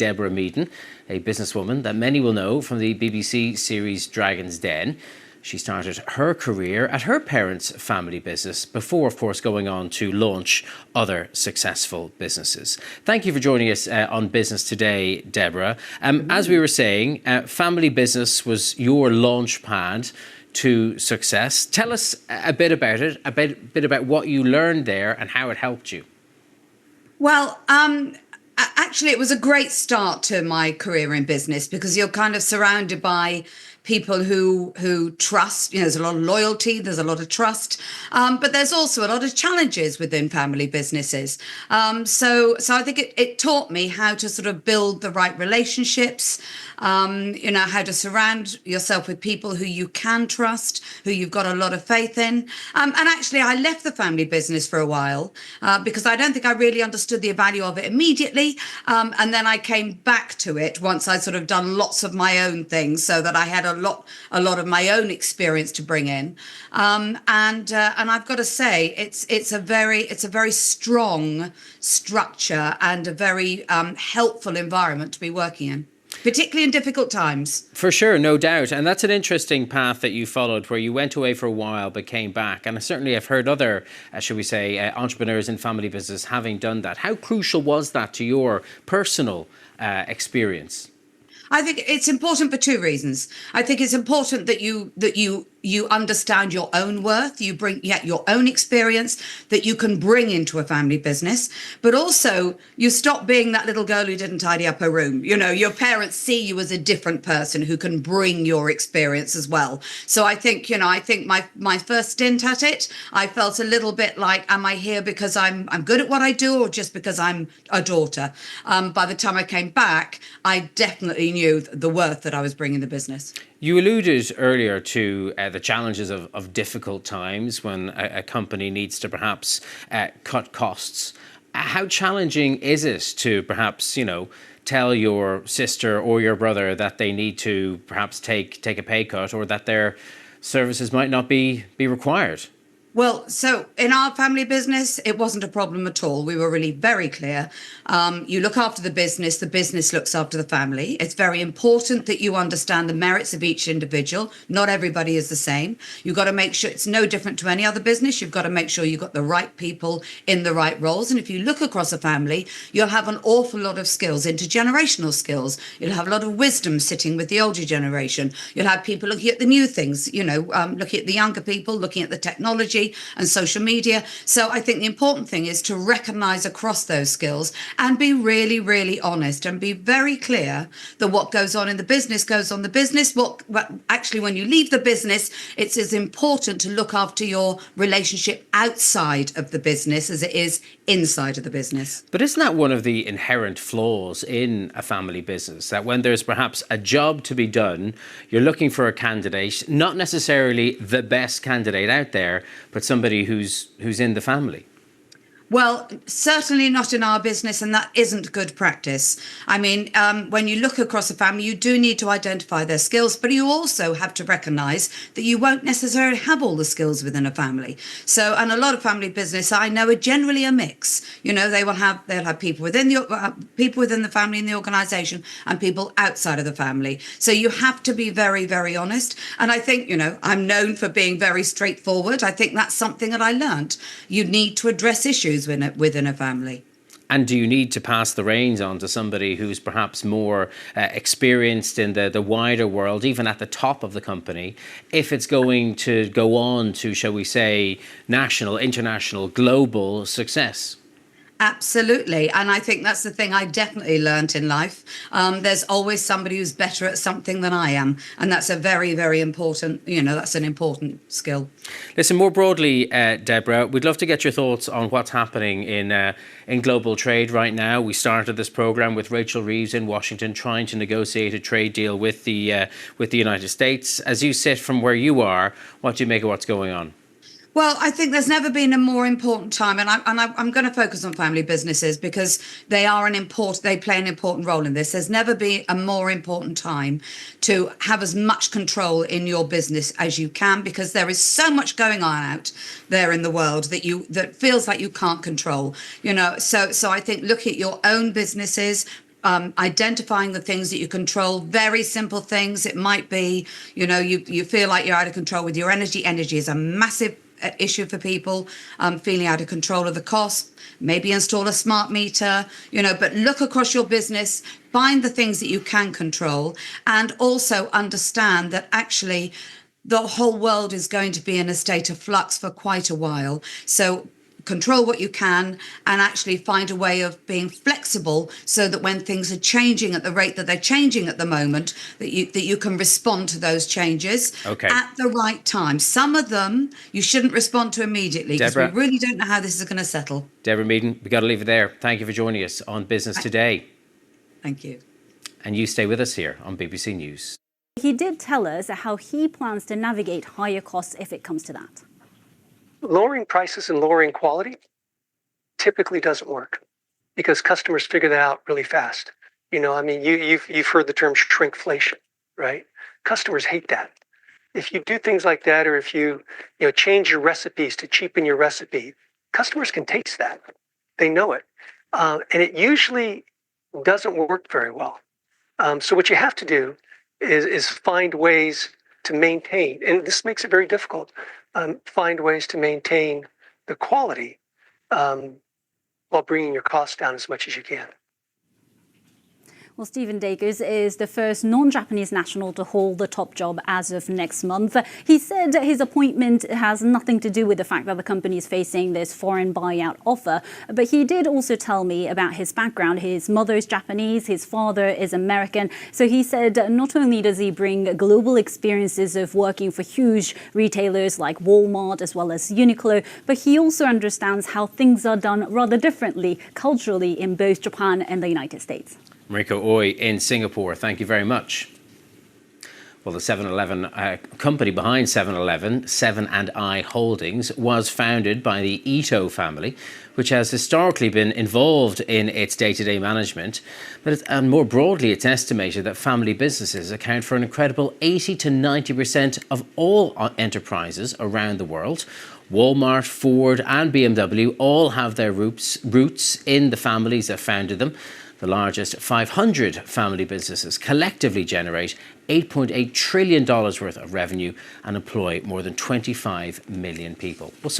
Deborah Meaden, a businesswoman that many will know from the BBC series Dragon's Den. She started her career at her parents' family business before, of course, going on to launch other successful businesses. Thank you for joining us on Business Today, Deborah. As we were saying, family business was your launch pad to success. Tell us a bit about it, a bit about what you learned there and how it helped you. Well, actually, it was a great start to my career in business because you're kind of surrounded by people who trust. There's a lot of loyalty, there's a lot of trust, but there's also a lot of challenges within family businesses. So I think it taught me how to sort of build the right relationships, how to surround yourself with people who you can trust, who you've got a lot of faith in. And actually, I left the family business for a while because I don't think I really understood the value of it immediately. And then I came back to it once I'd sort of done lots of my own things, so that I had a lot of my own experience to bring in. And I've got to say, it's a very strong structure and a very helpful environment to be working in, particularly in difficult times. For sure, no doubt. And that's an interesting path that you followed, where you went away for a while but came back. And certainly I've heard other, shall we say, entrepreneurs in family business having done that. How crucial was that to your personal experience? I think it's important for two reasons. I think it's important that you understand your own worth, you bring your own experience that you can bring into a family business, but also you stop being that little girl who didn't tidy up her room. Your parents see you as a different person who can bring your experience as well. So I think my first stint at it, I felt a little bit like, am I here because I'm good at what I do, or just because I'm a daughter? By the time I came back, I definitely knew the worth that I was bringing the business. You alluded earlier to the challenges of difficult times when a company needs to perhaps cut costs. How challenging is it to perhaps, tell your sister or your brother that they need to perhaps take a pay cut, or that their services might not be required? Well, so in our family business, it wasn't a problem at all. We were really very clear. You look after the business looks after the family. It's very important that you understand the merits of each individual. Not everybody is the same. You've got to make sure it's no different to any other business. You've got to make sure you've got the right people in the right roles. And if you look across a family, you'll have an awful lot of skills, intergenerational skills. You'll have a lot of wisdom sitting with the older generation. You'll have people looking at the new things, looking at the younger people, looking at the technology and social media. So I think the important thing is to recognize across those skills and be really, really honest and be very clear that what goes on in the business goes on the business. What actually, when you leave the business, it's as important to look after your relationship outside of the business as it is inside of the business. But isn't that one of the inherent flaws in a family business, that when there's perhaps a job to be done, you're looking for a candidate, not necessarily the best candidate out there, but somebody who's in the family? Well, certainly not in our business, and that isn't good practice. I mean, when you look across a family, you do need to identify their skills, but you also have to recognise that you won't necessarily have all the skills within a family. So, and a lot of family business I know are generally a mix. They'll have people within the family in the organisation and people outside of the family. So you have to be very, very honest. And I think, I'm known for being very straightforward. I think that's something that I learned. You need to address issues within a family. And do you need to pass the reins on to somebody who's perhaps more experienced in the wider world, even at the top of the company, if it's going to go on to, shall we say, national, international, global success? Absolutely. And I think that's the thing I definitely learned in life. There's always somebody who's better at something than I am. And that's a very, very important, that's an important skill. Listen, more broadly, Deborah, we'd love to get your thoughts on what's happening in global trade right now. We started this programme with Rachel Reeves in Washington trying to negotiate a trade deal with the United States. As you sit from where you are, what do you make of what's going on? Well, I think there's never been a more important time, and I'm going to focus on family businesses because they play an important role in this. There's never been a more important time to have as much control in your business as you can, because there is so much going on out there in the world that feels like you can't control. So I think look at your own businesses. identifying the things that you control, very simple things. It might be, you feel like you're out of control with your energy. Energy is a massive issue for people, feeling out of control of the cost. Maybe install a smart meter, but look across your business, find the things that you can control, and also understand that actually the whole world is going to be in a state of flux for quite a while. So control what you can and actually find a way of being flexible so that when things are changing at the rate that they're changing at the moment, that you can respond to those changes at the right time. Some of them you shouldn't respond to immediately because we really don't know how this is going to settle. Deborah Meaden, we got to leave it there. Thank you for joining us on Business Today. Thank you. And you stay with us here on BBC News. He did tell us how he plans to navigate higher costs if it comes to that. Lowering prices and lowering quality typically doesn't work because customers figure that out really fast. You've heard the term shrinkflation, right? Customers hate that. If you do things like that, or if you change your recipes to cheapen your recipe, customers can taste that. They know it. And it usually doesn't work very well. So what you have to do is find ways to maintain, and this makes it very difficult, find ways to maintain the quality while bringing your costs down as much as you can. Well, Stephen Dacres is the first non-Japanese national to hold the top job as of next month. He said his appointment has nothing to do with the fact that the company is facing this foreign buyout offer. But he did also tell me about his background. His mother is Japanese, his father is American. So he said not only does he bring global experiences of working for huge retailers like Walmart as well as Uniqlo, but he also understands how things are done rather differently culturally in both Japan and the United States. Mariko Oi in Singapore, thank you very much. Well, the 7-Eleven company behind 7-Eleven, 7&I Holdings, was founded by the Ito family, which has historically been involved in its day-to-day management. And more broadly, it's estimated that family businesses account for an incredible 80 to 90% of all enterprises around the world. Walmart, Ford and BMW all have their roots in the families that founded them. The largest 500 family businesses collectively generate $8.8 trillion worth of revenue and employ more than 25 million people. Well,